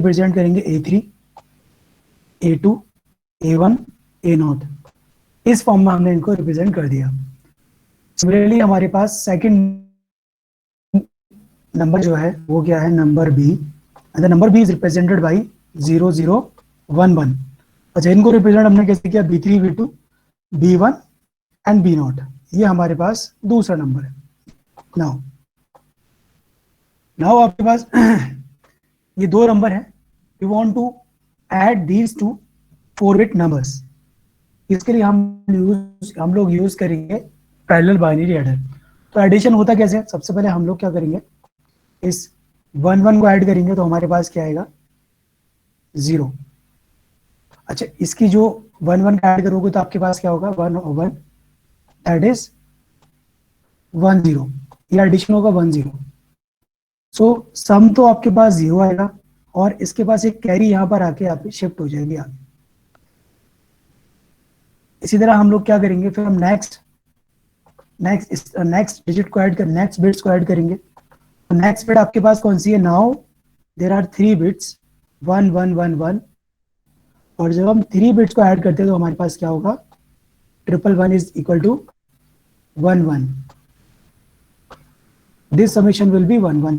Represent करेंगे A3, A2, A1, A0। इस form में हमने इनको रिप्रेजेंट कर दिया। सिमिलरली हमारे पास सेकंड नंबर जो है वो क्या है, number B, and the number B is represented by 0 0 1 1। अच्छा, इनको रिप्रेजेंट हमने कैसे किया, B3, B2, B1 and B0। ये हमारे पास दूसरा नंबर है। नाउ आपके पास ये दो नंबर है, you want to add these two 4 bit numbers. इसके लिए हम लोग यूज करेंगे पैरेलल बाइनरी एडर। तो एडिशन होता कैसे है, सबसे पहले हम लोग क्या करेंगे, इस 1 1 को ऐड करेंगे तो हमारे पास क्या आएगा, 0। अच्छा, इसकी जो 1 1 ऐड करोगे तो आपके पास क्या होगा, 1 1, दैट इज 1 0। ये एडिशन होगा 1 0। सो सम तो आपके पास 0 आएगा और इसके पास एक कैरी यहाँ पर आके यहाँ पे शिफ्ट हो जाएगी आगे। इसी तरह हम लोग क्या करेंगे, फिर हम नेक्स्ट डिजिट को ऐड कर, नेक्स्ट बिट्स को ऐड करेंगे। तो नेक्स्ट बिट आपके पास कौन सी है, नाउ देयर आर 3 बिट्स 1 1 1 1। और जब हम 3 बिट्स को ऐड करते हैं तो हमारे पास क्या होगा, 1 1 is equal to 1 1। This summation will be 1 1।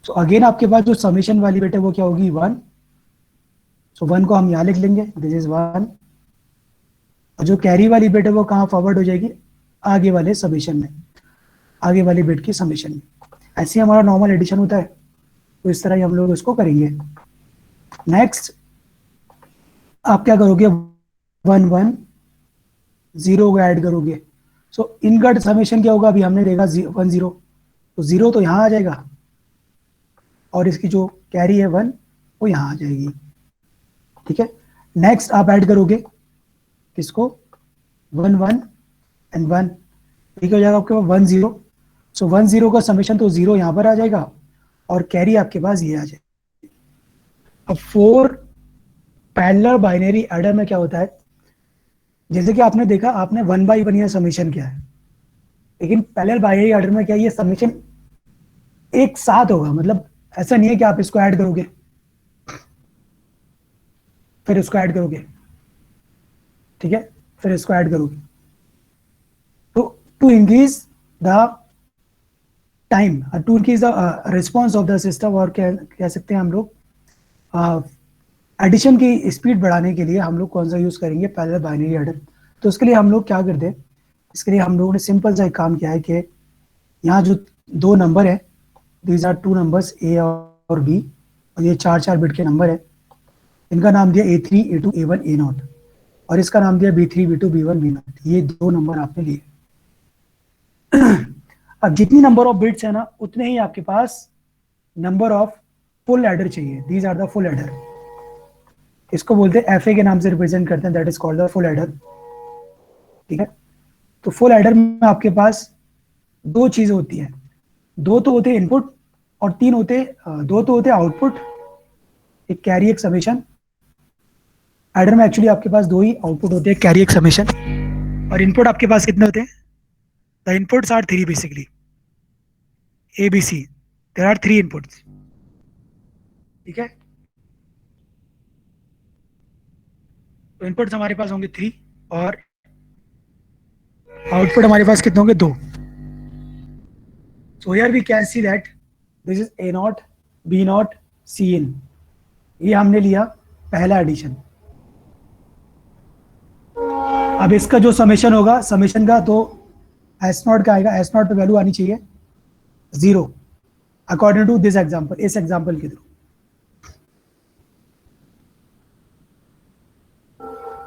So again आपके पास जो समेशन वाली बिट है वो क्या होगी, 1। सो 1 को हम यहाँ लिख लेंगे, दिस इज 1। और जो कैरी वाली बिट है वो कहाँ फॉरवर्ड हो जाएगी, आगे वाले समेशन में, आगे वाली बिट की समेशन में। ऐसे ही हमारा नॉर्मल एडिशन होता है, तो इस तरह ही हम लोग इसको करेंगे। नेक्स्ट आप क्या करोगे, 1 1 0 को ऐड करोगे। सो इनका समेशन क्या होगा, अभी हमने देखा 1 0, तो 0 तो यहाँ आ जाएगा और इसकी जो कैरी है 1 वो यहाँ आ जाएगी। ठीक है, नेक्स्ट आप ऐड करोगे किसको, 1 1 एंड 1, ठीक हो जाएगा आपके पास 1 0। सो 1 0 का समेशन तो 0 यहाँ पर आ जाएगा और कैरी आपके पास ये आ जाएगा। अब 4 पैरेलल बाइनरी एडर में क्या होता है, जैसे कि आपने देखा, आपने 1 by 1 ये समेशन किया है, लेकिन पैरेलल बाइनरी एडर में क्या ये समेशन एक साथ होगा। मतलब ऐसा नहीं है कि आप इसको ऐड करोगे फिर इसको ऐड करोगे, ठीक है, फिर इसको ऐड करोगे। तो to increase the time, to increase the response of the system, और कह सकते हैं हम लोग एडिशन की स्पीड बढ़ाने के लिए हम लोग कौन सा यूज करेंगे, पैरेलल बाइनरी एडर। तो उसके लिए हम लोग क्या करते हैं, इसके लिए हम लोगों ने सिंपल सा एक काम किया है कि यहाँ जो दो नंबर है, दीज आर 2 नंबर्स A और B, और ये 4 बिट के नंबर है। इनका नाम दिया A3 A2 A1 A0, और इसका नाम दिया B3 B2 B1 B0। ये दो नंबर आपने लिए। अब जितनी नंबर ऑफ बिट्स है ना, उतने ही आपके पास नंबर ऑफ फुल एडर चाहिए। These are the full adder. इसको बोलते हैं FA के नाम से रिप्रेजेंट करते हैं, that is called the full adder. ठीक है, तो फुल एडर में आपके पास दो चीजें होती हैं, दो तो होते इनपुट और दो तो होते आउटपुट, एक कैरी एक समेशन। एडर में एक्चुअली आपके पास दो ही आउटपुट होते हैं, कैरी एक समेशन। और इनपुट आपके पास कितने होते हैं, the inputs are 3 basically, ABC, there are 3 inputs. ठीक है, तो इनपुट्स हमारे पास होंगे 3 और आउटपुट हमारे पास कितने होंगे, 2। So here we can see that this is A0 B0 Cin। ये हमने लिया पहला एडिशन। अब इसका जो समेशन होगा, समेशन का तो S0 का आएगा, S0 पे वैल्यू आनी चाहिए 0 अकॉर्डिंग टू दिस एग्जांपल, इस एग्जांपल के थ्रू।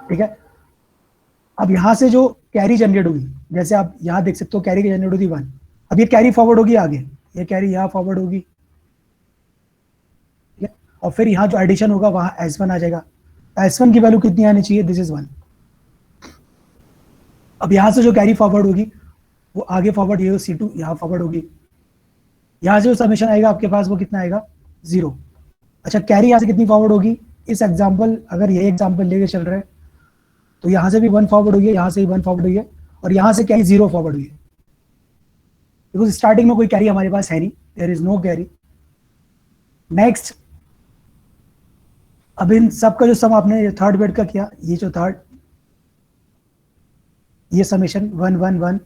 ठीक है, अब यहां से जो कैरी जनरेट होगी, जैसे आप यहां देख सकते हो कैरी की जनरेट होगी 1। अब ये कैरी फॉरवर्ड होगी आगे, ये कैरी यहां फॉरवर्ड होगी, ठीक है, और फिर यहां जो एडिशन होगा वहां S1 आ जाएगा। S1 की वैल्यू कितनी आनी चाहिए, दिस इज 1। अब यहां से जो कैरी फॉरवर्ड होगी वो आगे फॉरवर्ड, ये C2 यहाँ फॉरवर्ड होगी। यहाँ से जो समेशन आएगा आपके पास वो कितना आएगा, 0। अच्छा, कैरी यहाँ से कितनी फॉरवर्ड होगी, इस एग्जाम्पल, अगर ये एग्जाम्पल लेके चल रहे हैं तो यहाँ से भी 1 फॉरवर्ड हुई है, यहाँ से भी 1 फॉरवर्ड हुई है, और यहाँ से कैरी 0 फॉरवर्ड हुई है, बिकॉज स्टार्टिंग में कोई कैरी हमारे पास है नहीं, there is no carry. Next अब इन सब का जो सम आपने थर्ड बिट का किया, ये जो थर्ड, ये समेशन 1 1 1,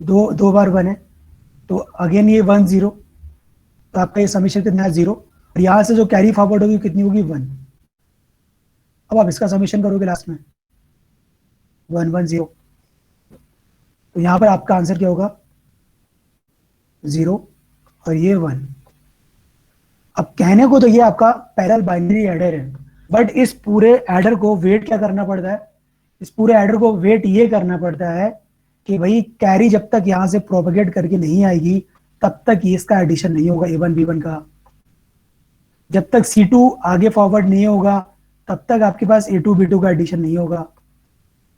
दो बार 1 है, तो अगेन ये 1 0, तो आपका ये समेशन कितना है 0, और यहाँ से जो कैरी फॉरवर्ड होगी कितनी होगी 1। अब आप इसका समेशन करोगे लास्ट में 1 1 0, तो यहाँ पर आपका आंसर क्या होगा 0 और ये 1। अब कहने को तो ये आपका पैरेलल बाइनरी एडर है, बट इस पूरे एडर को वेट क्या करना पड़ता है, इस पूरे एडर को वेट ये करना पड़ता है कि भाई कैरी जब तक यहां से प्रोपेगेट करके नहीं आएगी तब तक ये इसका एडिशन नहीं होगा A1 B1 का। जब तक C2 आगे फॉरवर्ड नहीं होगा तब तक आपके पास A2 B2 का एडिशन नहीं होगा।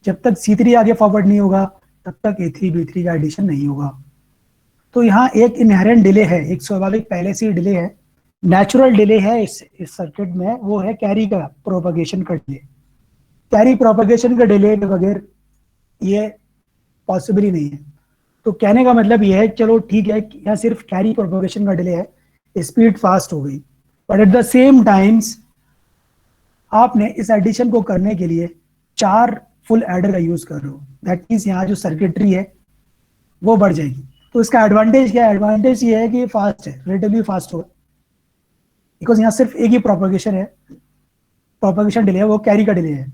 जब तक C3 आगे फॉरवर्ड नहीं होगा तब तक A3 B3 का एडिशन नहीं होगा। तो यहाँ एक इनहेरेंट डिले है, एक स्वाभाविक पहले से डिले है, नेचुरल डिले है इस सर्किट में, वो है कैरी का प्रोपगेशन का डिले। कैरी प्रोपगेशन का डिले के बगैर ये पॉसिबल ही नहीं है। तो कहने का मतलब ये है, चलो ठीक है यहाँ सिर्फ कैरी प्रोपगेशन का डिले है, स्पीड फास्ट हो गई, but at the same times आपने इस एडिशन को करने के लिए 4 फुल एडर का यूज कर रहे हो, दैट मीन्स यहाँ जो सर्किटरी है वो बढ़ जाएगी। तो इसका एडवांटेज क्या है, एडवांटेज ये है कि ये फास्ट है, रिलेटिवली फास्ट होगा, बिकॉज यहाँ सिर्फ एक ही प्रोपगेशन है, प्रोपगेशन डिले है, वो कैरी का डिले है।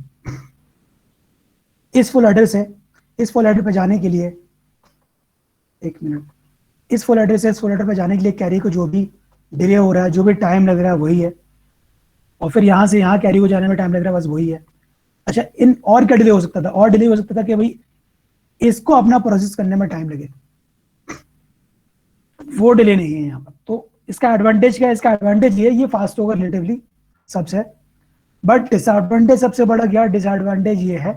इस फुल एडर से इस फुल एडर पे जाने के लिए, एक मिनट, इस फुल एडर से इस फुल एडर पे जाने के लिए कैरी को जो भी डिले हो रहा है, जो भी टाइम लग रहा है वही है, और फिर यहाँ से यहाँ कैरी को जाने में टाइम लग रहा है बस वही है। अच्छा, इन और क्या डिले हो सकता था, और डिले हो सकता था कि भाई इसको अपना प्रोसेस करने में टाइम लगे, वो डिले नहीं है यहाँ पर। तो इसका एडवांटेज क्या है, इसका एडवांटेज ये फास्ट होगा रिलेटिवली सबसे, बट डिसएडवांटेज सबसे बड़ा क्या, डिसएडवांटेज ये है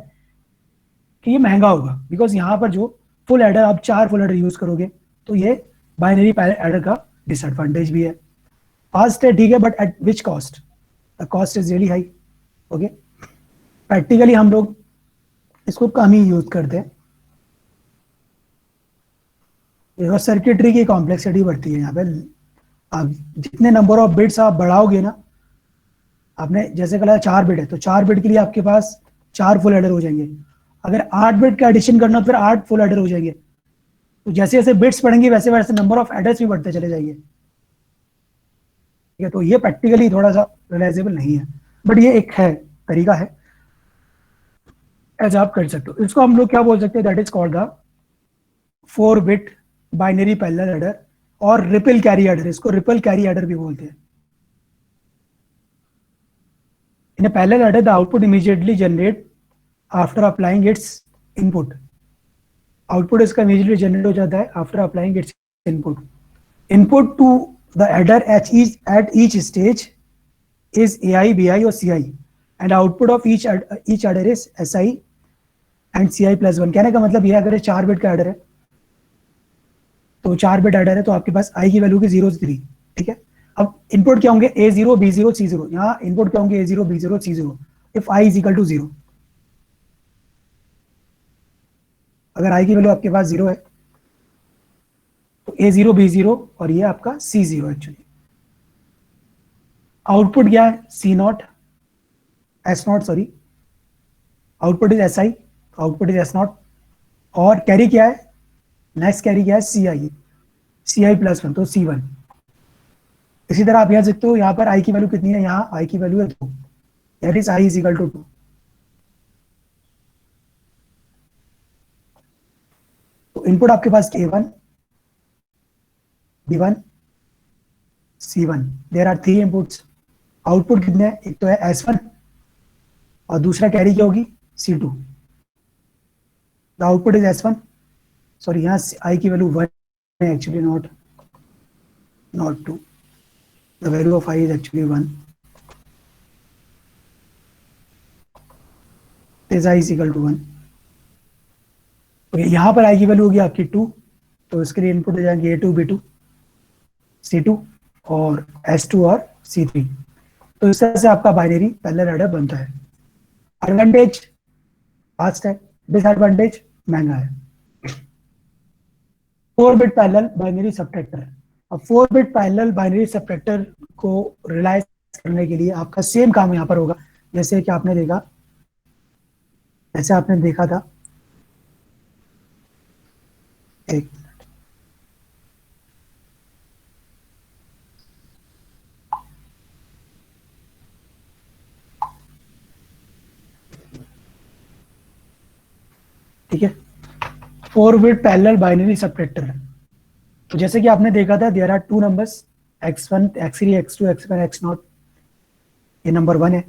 कि ये महंगा होगा, बिकॉज यहाँ पर जो फुल एडर आप 4 फुल एडर यूज करोगे तो ये बाइनरी एडर का डिसएडवांटेज भी है। फास्ट है ठीक है, but at which cost, the cost is really high. Okay, practically हम लोग इसको कम ही यूज करते हैं, सर्किटरी की कॉम्प्लेक्सिटी बढ़ती है यहाँ पे। आप जितने नंबर ऑफ बिट्स आप बढ़ाओगे ना, आपने जैसे कहा 4 बिट है तो 4 बिट के लिए आपके पास 4 फुल एडर हो जाएंगे, अगर 8 बिट का एडिशन करना तो फिर 8 फुल एडर हो जाएंगे। तो जैसे जैसे बिट्स बढ़ेंगे वैसे वैसे नंबर ऑफ एडर्स भी बढ़ते चले जाएंगे, ठीक है। तो ये प्रैक्टिकली थोड़ा सा रियलाइजेबल नहीं है, बट ये एक है तरीका है, ऐसा आप कर सकते हो। इसको हम लोग क्या बोल सकते हैं, that is called the 4 bit binary parallel adder और रिपल कैरी एडर, इसको रिपल कैरी एडर भी बोलते हैं। इन a parallel adder, the output immediately generate after applying its input. Output इसका immediately generate हो जाता है after applying its input. Input to the adder at each stage is AI, BI और CI, and output of each adder is SI and CI plus 1. कहने का मतलब ये, अगर 4 बिट का एडर है तो 4 बिट एडर है तो आपके पास I की वैल्यू की 0 से 3, ठीक है। अब इनपुट क्या होंगे, A0 B0 C0, यहाँ इनपुट क्या होंगे A0 B0 C0 if I is equal to 0। अगर I की वैल्यू आपके पास 0 है तो A0 B0 और ये आपका C0 एक्चुअली। आउटपुट क्या है C0 S0 sorry, output is SI, output is S0, और कैरी क्या है, नेक्स्ट कैरी क्या है CI प्लस 1 तो C1। इसी तरह आप यहां देखते हो, यहाँ पर I की वैल्यू कितनी है, यहाँ I की वैल्यू है 2, that is I is equal to 2। तो इनपुट आपके पास A1 B1 C1, there are 3 inputs. Output कितने हैं, एक तो है S1 और दूसरा कैरी क्या होगी C2। The output is S1, sorry यहाँ I की वैल्यू 1 है actually, not 2, the value of I is actually 1, is I is equal to 1। यहाँ पर I की वैल्यू होगी आपकी 2, तो इसके लिए इनपुट हो जाएंगे A2 B2 C2 और S2 और C3। तो इस तरह से आपका बाइनरी पैरेलल एडर बनता है। एडवांटेज फास्ट है, डिसएडवांटेज महंगा है। 4 बिट पैरेलल बाइनरी सबट्रैक्टर, अब 4 बिट पैरेलल बाइनरी सबट्रैक्टर को रियलाइज करने के लिए आपका सेम काम यहाँ पर होगा जैसे कि आपने देखा, ऐसे आपने देखा था, एक ठीक है, 4 बिट पैरेलल बाइनरी सबट्रैक्टर। तो जैसे कि आपने देखा था, there are two numbers, x1 x3 x2 x1 x0, ये नंबर 1 है,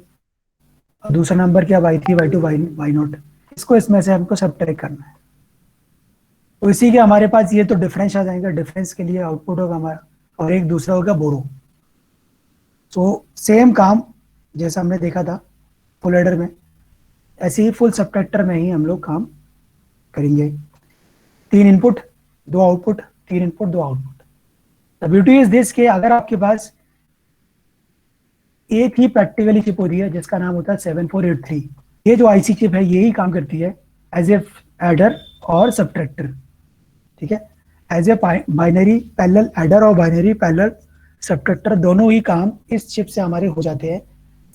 और दूसरा नंबर क्या, y3 y2 y नॉट। इसको इसमें से हमको सबट्रैक्ट करना है। तो इसी के हमारे पास ये तो डिफरेंस आ जाएगा, डिफरेंस के लिए आउटपुट होगा हमारा, और एक दूसरा होगा बोरो। तो सेम काम जैसा हमने देखा था फुल एडर में, ऐसे ही फुल सबट्रैक्टर में ही हम लोग काम करेंगे। 3 input 2 output, 3 input 2 output. The beauty is this के अगर आपके पास एक ही प्रैक्टिकली चिप होती है जिसका नाम होता है 7483, ये जो आईसी चिप है यही काम करती है एज ए एडर और सबट्रैक्टर। ठीक है, as a binary parallel adder और बाइनरी पैरेलल सबट्रैक्टर दोनों ही काम इस चिप से हमारे हो जाते हैं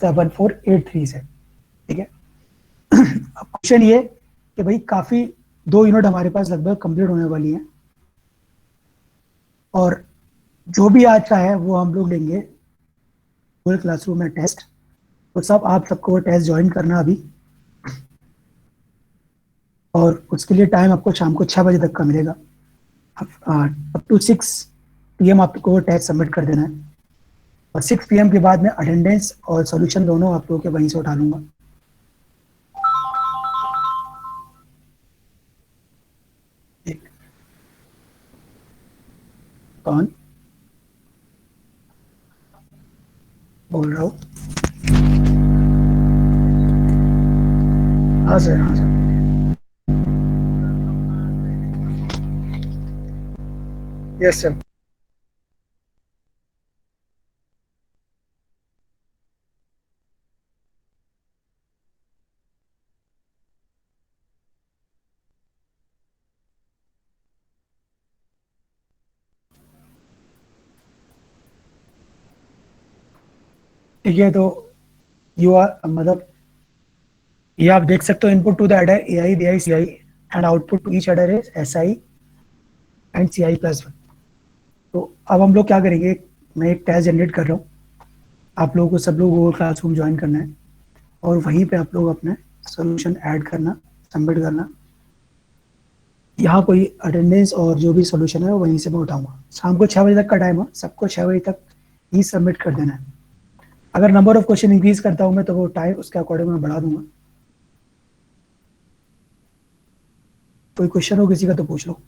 7483 से। ठीक है, अब क्वेश्चन ये कि भाई काफी 2 यूनिट हमारे पास लगभग कंप्लीट होने वाली हैं, और जो भी आज का है वो हम लोग लेंगे गूगल क्लासरूम में टेस्ट। तो सब आप सबको टेस्ट ज्वाइन करना अभी, और उसके लिए टाइम आपको शाम को 6 बजे तक का मिलेगा। अप टू 6 PM आपको टेस्ट सबमिट कर देना है, और 6 PM के बाद में अटेंडेंस और सॉल्यूशन दोनों आप लोगों के वहीं से उठा लूंगा। कौन बोल रहा हूँ? हाँ सर, हाँ सर। Yes sir. ठीक है, तो यू आर मतलब ये आप देख सकते हो, input to the adder A i B i C i and output to each adder is S i and C i plus 1। तो अब हम लोग क्या करेंगे, मैं एक टेस्ट जनरेट कर रहा हूँ, आप लोगों को सब लोग गूगल क्लासरूम ज्वाइन करना है, और वहीं पे आप लोग अपने सोल्यूशन ऐड करना, सबमिट करना। यहाँ कोई अटेंडेंस और जो भी सोल्यूशन है वो वहीं से मैं उठाऊंगा। शाम को 6 बजे तक का टाइम है, सबको 6 बजे तक ही सबमिट कर देना है। अगर नंबर ऑफ क्वेश्चन इंक्रीज करता हूँ मैं तो वो टाइम उसके अकॉर्डिंग मैं बढ़ा दूंगा। कोई क्वेश्चन हो किसी का तो पूछ लो।